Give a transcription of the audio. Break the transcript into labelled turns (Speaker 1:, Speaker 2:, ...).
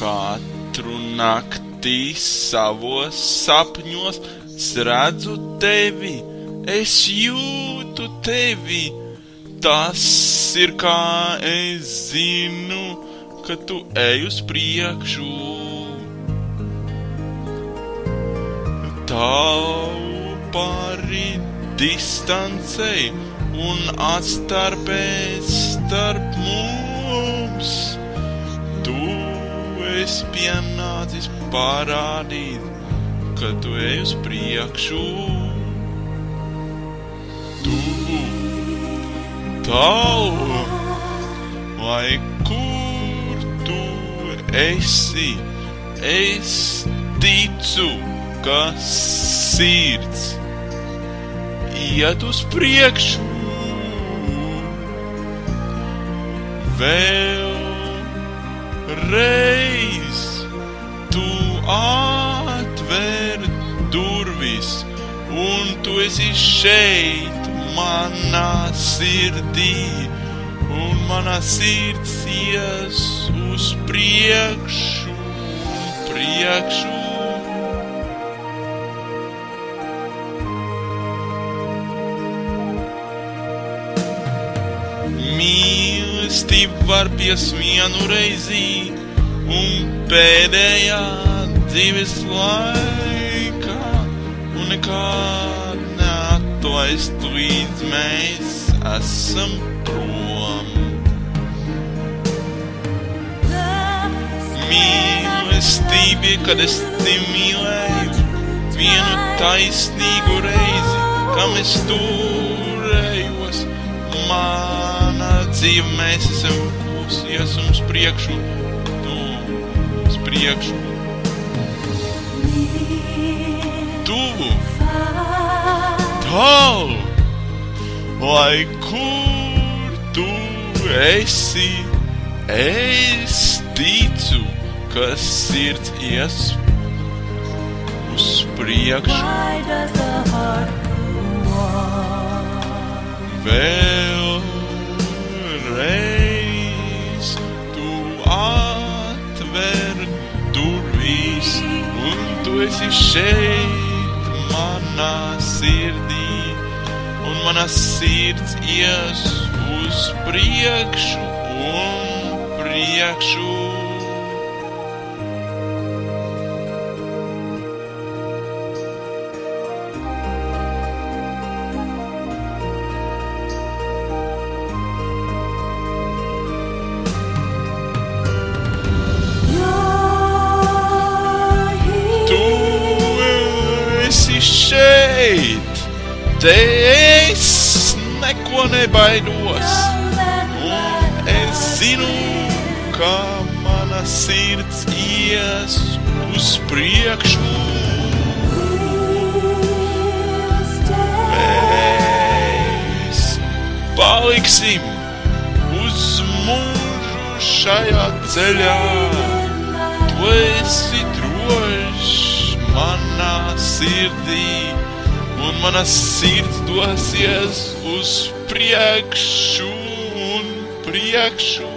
Speaker 1: katru naktī savos sapņos es redzu tevi, es jūtu tevi. Tas ir kā es zinu, ka tu ej uz priekšu. Tālu pāri distancei un atstarpē starp mums. Tu esi pienācis parādīt, ka tu ej uz priekšu. Tuvu, tālu, lai kur tu esi, es ticu, ka sirds iet uz priekšu. Vēlreiz tu atver durvis, un tu esi šeit manā sirdī, un manā sirds ies uz priekšu, priekšu. Mīlestība var pies vienu reizi, un pēdējā dzīves laikā, un nekād neatlaist, līdz mēs esam prom. Mīlestība, kad es tevi mīlēju, vienu taisnīgu reizi, kam es turējos, mana dzīve, mēs esam klusies un uz priekšu, uz priekšu. Tuvu, tālu, lai kur tu esi, es ticu, ka sirds ies uz priekšu. Vēlreiz tu atver durvis, un tu esi šeit manā sirdī, un manā sirds ies uz priekšu un priekšu. Šeit, te es neko nebaidos, un es zinu, ka mana sirds ies uz priekšu. Mēs paliksim uz mūžu šajā ceļā, tu esi drošs manā sirdī, un mana sirds dosies uz priekšu un priekšu.